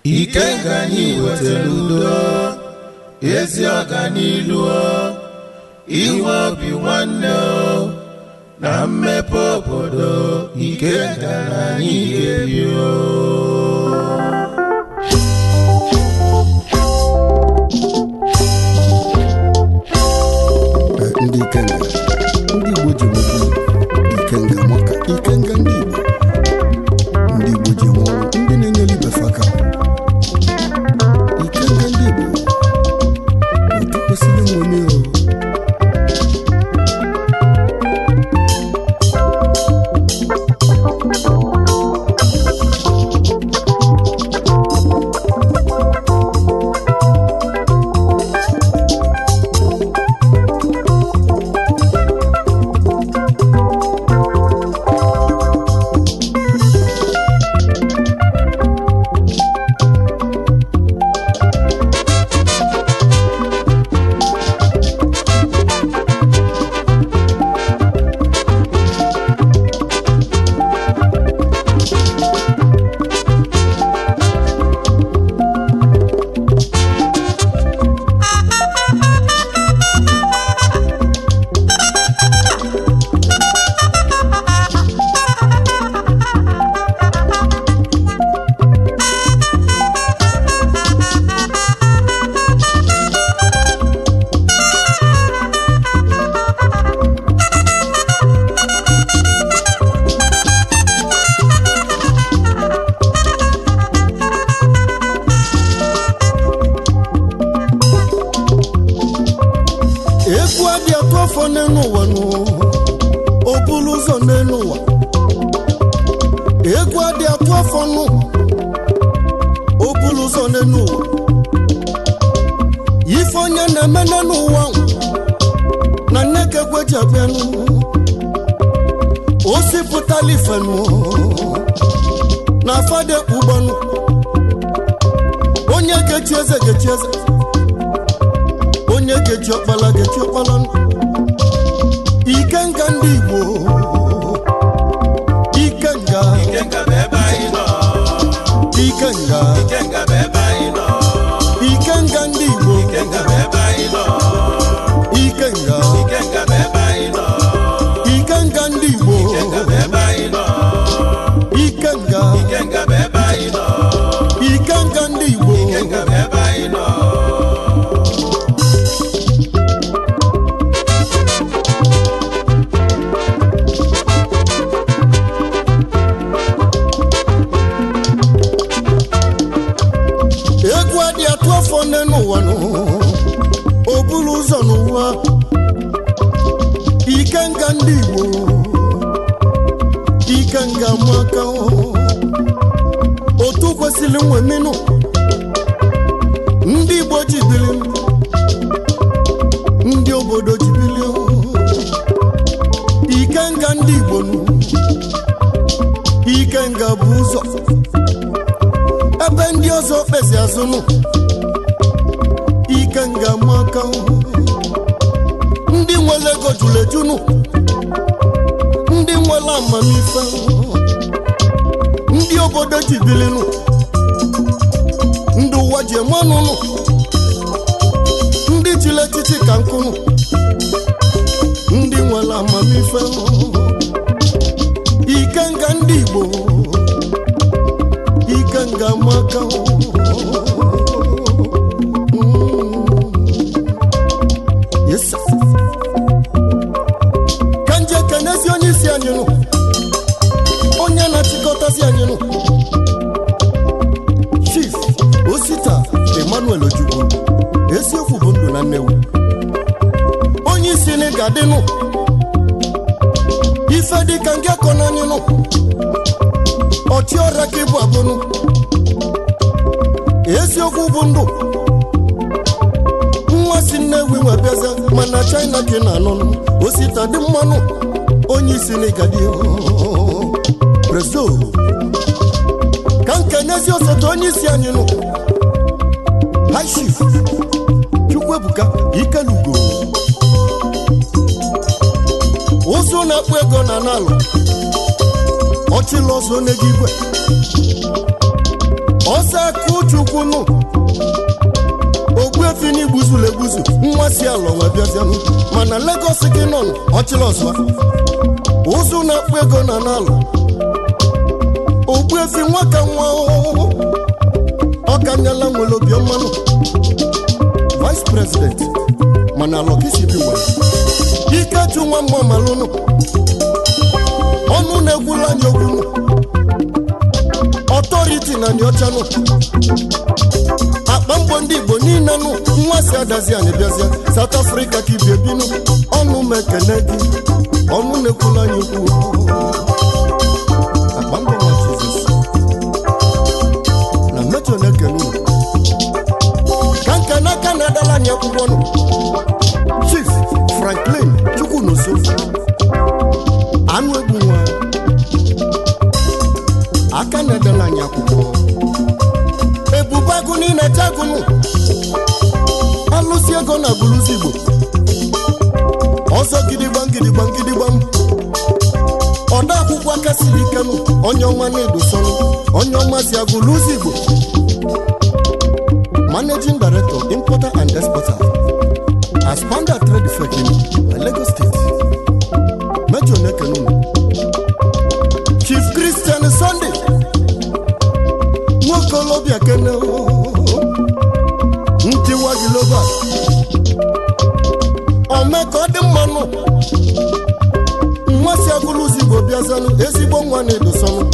Ikenga anyị wetara udo ezi ọganilu inwe obi nwanne na mmepe obodo Ikenga na anyị ga-ebi ndị Ikenga ndị Igbo ji nwere Ikenga maka Ikenga ndị Igbo ji nwere ndị na-enyere ibe faka Ikenga ndị Igbo otu kwesịrị nwere Ikenga ndị Igbo Ikenga bebe anyị nọ Ikenga bebe anyị nọ Ikenga ndị Igbo Ikenga bebe anyị nọ Ikenga bebe anyị nọ Ikenga ndị Igbo Ikenga bebe anyị nọ Ikenga bebe anyị nọ Ikenga ndị Igbo Ikenga bebe anyị nọ obulu ụzọ n'ụwa Ikenga ndị Igbo Ikenga maka otu kwesịrị nwe minu ndị Igbo jibili ndị obodo jibili Ikenga ndị Igbo Ikenga bụ ụzọ ebe ndị ọzọ kpezi azụnụ Ikenga maka ndị nwere ego juru ejunu ndị nwere amamife ndị obodo jibilinu ndị ụwa ji emanụnụ ndị jiri echichi ka nkụnụ ndị nwere amamife Ikenga ndị Igbo Ikenga maka kanje kenezi onye isi anyị nụ onye na-achịkọtazi anyị nụ Chief Osita Emmanuel Ojukwu eziokwu bụ ndụ na Nnewi onye isi na ga-adịnụ ife dịka ndị akọ n'anyị nụ ọchị ọrịa ka ịbụ abụnụ eziokwu bụ ndụ nwa si Nnewi nwebiaza mana China ka ị na-anụ Osita dị mmanụ onye isi n'ịgadi prezo ka nkenezi osote onye isi anyị nụ High Chief Chukwuebuka Ikelugo ụzọ na-akpụ ego na n'alụ ọchịlọzọ n'egigwe ọsa kuchukwunu ogbuefi n'igbuzu egbuzu nwa si ala nwe bịazianụ mana Lagos kinon ọchịlọsọ ụzụ na-akpụ ego na n'alụ ogbuefi nwaka nwa ọkanyala nwere obiọmanụ vice president mana alọkisi bi nwa Ikechu nwa mmụọ malụnụ ọnụ na-egwula anya okwunu ọtọriti na ndị ọchanụ akpa mgbo ndị Igbo niile nụ nwa si adazi anyị bịazịa South Africa ka ibie binụ ọnụ mekene gị ọnụ na-ekwula anya okwu akpa mgbo nwa Jizọs na mmetọ na-ekene unu ka nka n'aka na-adala anyị akwụkwọ nụ Chief Franklin Chukwunoso anụ egwu nwa aka na-edela anyị akwụkwọ ebubagụ niile jagụnụ alụsi ego na buluzi Igbo ọzọ gidigbam gidigbam gidigbam ọda akwụkwọ aka siri ikenụ onye ọma na-edosonụ onye ọma si agụluzi Igbo Managing Director Importer and Exporter Aspanda Trade Fair Lagos State Metro Nekenunu Chief Christian Sunday Nwokolobia Kene Ntiwa Giloba Omeko dị mmanụ Nwasi agụluzi Igbo bịazanụ ezigbo nwa na-edosonụ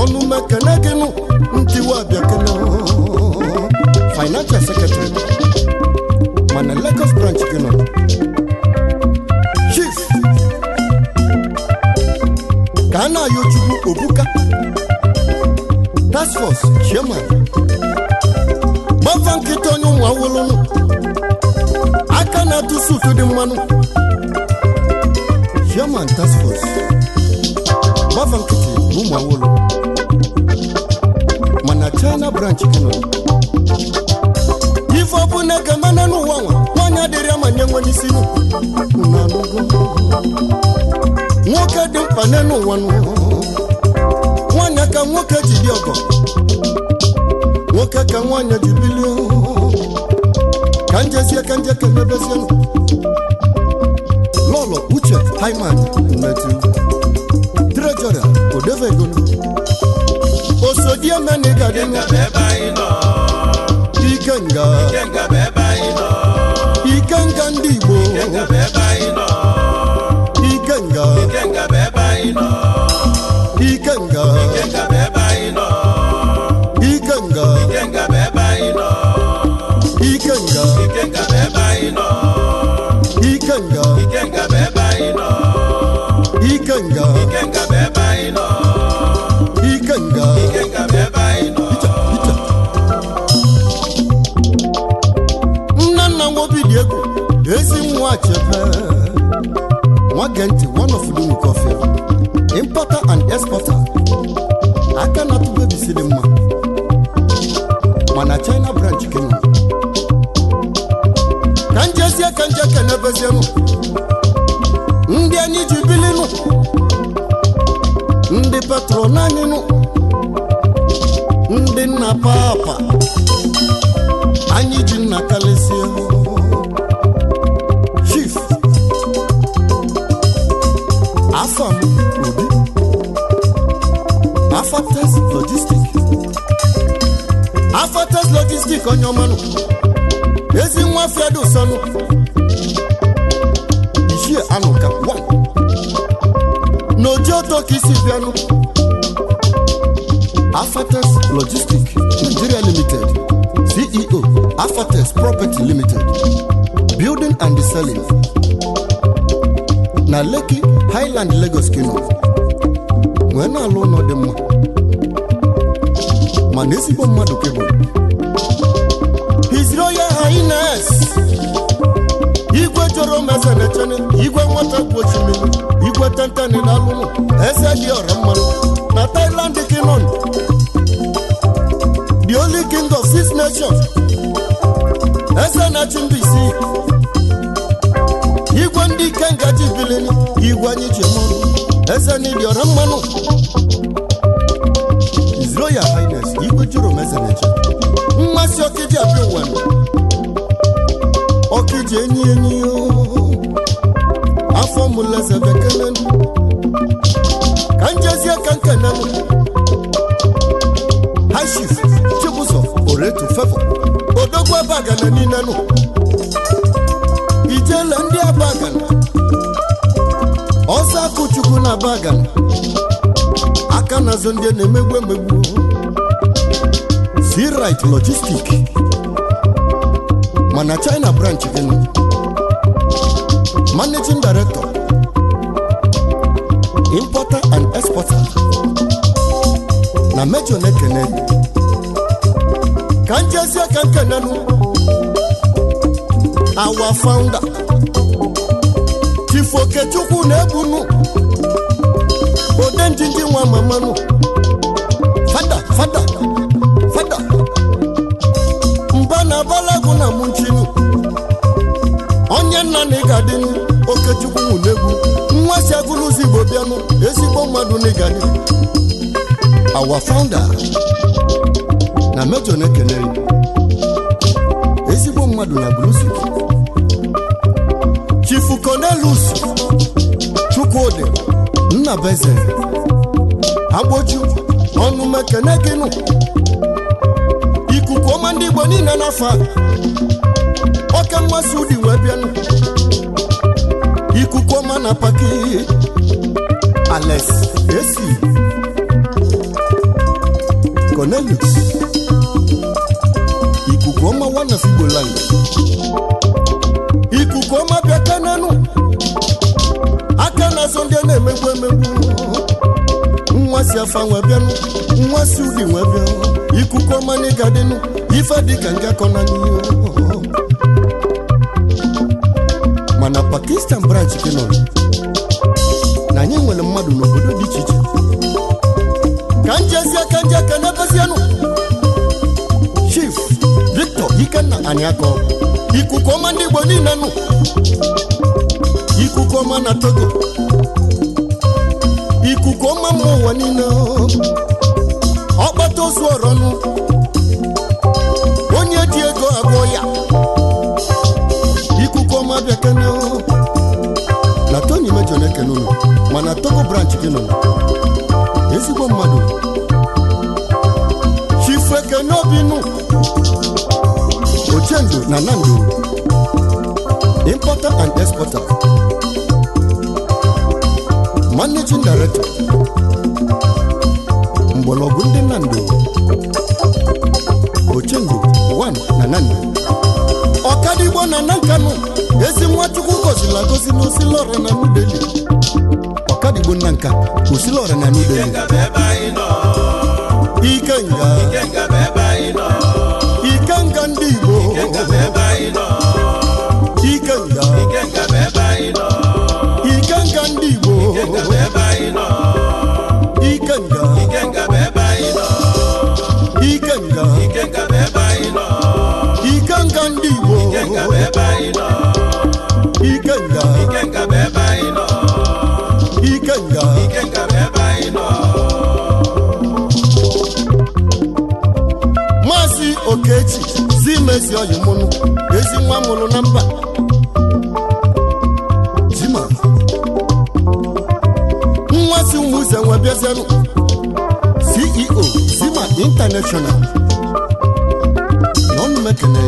ọnụ mekene gịnụ Ntiwa Biakene Financial Secretary mana Lagos branch gịnụ Chief Kana Yochukwu Obuka Task Force Chairman Gbafa nkịta onye ụmụ awolonu aka na-atụ sutu dị mmanụ Chairman Task Force Gbafa nkịta ụmụ awolo mana China branch gịnụ ife ọ bụ na gamana n'ụwa nwa nwanyị adịrị ama nye nwe n'isi nwoke dị mkpa n'ụwa nwanyị ka nwoke ji dị ọgọ nwoke ka nwanyị ji bilie ka njezie ka njeke mebezie lọlọ Uche Hyman Mmetu Treasurer Odevego Osodiemeni Gadenu Ikenga ndị Igbo Ikenga Nnanna Nwobi Egwu ezi nwa Chepe Nwagenti one of the coffee importer and exporter aka na tube bisidi mma mana China branch kenu kanjezie kanjeke nebezienu ndị anyị ji bilinu ndị patron anyị nụ ndị nna papa anyị ji nna kalesie Chief Afam Obi Afates Logistic onye ọmanụ ezi nwa fiado sọnụ Ichie Anụka 1 n'oji oto ka isi bịanụ Afates Logistic Nigeria Limited CEO Afates Property Limited Building and Selling na Lekki Highland Lagos Kingdom wee na-alụ ụlọ dị mma mana ezigbo mmadụ kebụ His Royal Highness Igwe Joro Mezenechene Igwe nwata gbochimiri Igwe Tenteni na alụmụ eze dị ọra mmanụ na Thailand Kingdom the only king of 6 nations eze na-achị ndị isi Igwe ndị ike ngaji bilini Igwe anyị ji mmanụ eze n'ịdị ọra mmanụ His Royal Highness Igwe juru meseneche mmasị ọkịji abịa ụwa ọkịji enyi afọ mụleze bekele ka njezie ka nkenelu Hashif Chibuzo Oretu Fefo Odogwu Abagana ninenu Ijele ndị Abagana Ọsa Kuchukwu na Abagana aka nazo ndị na-emegbu C-Right Logistic mana China branch gịnị Managing Director Importer and Exporter na Major Nekene Kanjesia Kankenenu our founder Tifoke Chukwu Nebunu Odenjinji nwa mamanu Fada Mbana balagu na munchinu Onye nani gadinu Okechukwu Munegu Mwasi aguluzi bobianu Ezigbo mmadụ nigani our founder na Major Nekene ezigbo mmadụ na Blues Chief Cornelius Chukwode Nnabeze Agboju ọnụ mekene gịnụ ikuku ọma ndị Igbo niile n'afọ oke mmasị ụdị wee bịanụ ikuku ọma na Paki Alex Esi Cornelius ikuku ọma wana Igbo land ikuku ọma bịa kananu aka na so ndị na-emegbu nwasi afa nwe bịanụ nwasi ụdị nwe bịa ikuku ọma n'ịgadịnụ ife dịka ngakọ na n'ihe mana Pakistan branch gị nọ na anyị nwere mmadụ n'obodo dị iche iche ka nje aka n'ebezienụ Chief Victor Ikenna Anyako ikuku ọma ndị Igbo niile nụ ikuku ọma na Togo ikuku ọma ụwa niile ọkpata ozu ọrọnụ onye dị ego agwọ ya ikuku ọma bịakene na Tony Major Nekene unu mana Togo branch gị nọ ezigbo mmadụ Chifeke n'obinu Ochendo na Nando Importer and Exporter Managing Director Mgbọlọgwụ ndị Nando Ochendo 1 na Nando Ọkadigbo na Nankanu ezi Nwachukwu gozila gozi n'Osilore na Nudeli Ọkadigbo na Nka Osilore na Nudeli Ikenga ndị Igbo Ikenga ndị Igbo Ikenga ndị Igbo Maazị Okechi Zimezi Oyimunu ezi nwa mụrụ na mba Zima Nwasi Umuze Nwebiazenu CEO Zima International Nọnụ mekene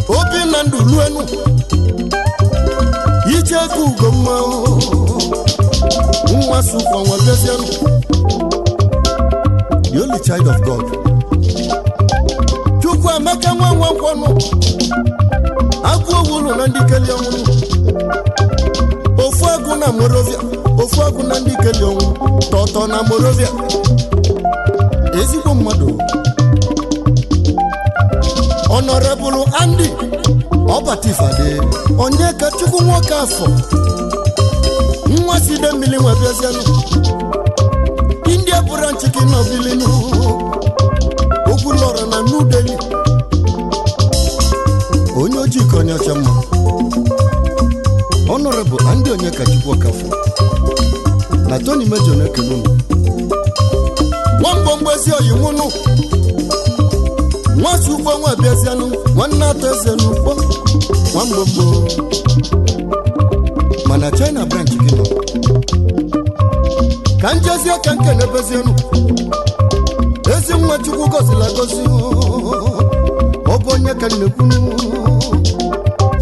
Obinna Nduluenu Icheku Ugomma Nwasi Ukwa Nwebiazenu The only child of God Chukwu Emeka nwa nkwọnụ agụ owulu na ndị keli ọnwụ ofu agụ na Morovia ofu agụ na ndị keli ọnwụ tọtọ na Morovia ezigbo mmadụ Honorable Andy Obatifade onye ka Chukwu nwoke afọ nwa si de mmiri nwa bịazianụ India branch gị nọ bilinu okwu lọrọ na New Delhi onye ojii ka onye ọcha mma Honorable Andy Onyeka Chukwu Okafọ na Tony Major Nekene unu Wambombo ezi oyi nwunu Nwasu ugbo nwa biazianu Nwanna ateze n'ugbo Wambombo Mana China branch gino Kanjezi aka nke nebezienu Ezi nwa chukwu gozila gozi Obonye kan nekunu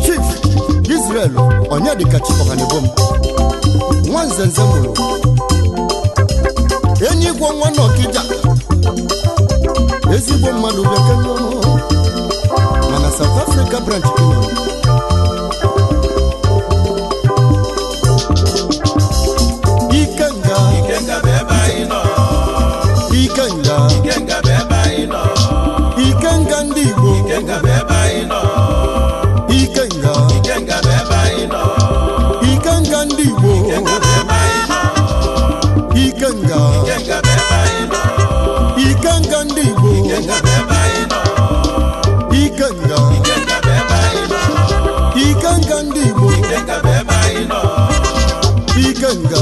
Chief Israel onye dịka Chipokanebom Nwanzenze mụrụ Enyi gwo nwa n'Ọkịja ezigbo mmadụ bịakenu mana South Africa branch kino Ikenga beba ino Ikenga beba ino Ikenga ndị Igbo Ikenga beba ino Ikenga beba ino Ikenga ndị Igbo Ikenga beba ino Ikenga beba ino Ikenga ndị Igbo Ikenga beba ino Ikenga beba ino Ikenga ndị Igbo Ikenga beba ino Ikenga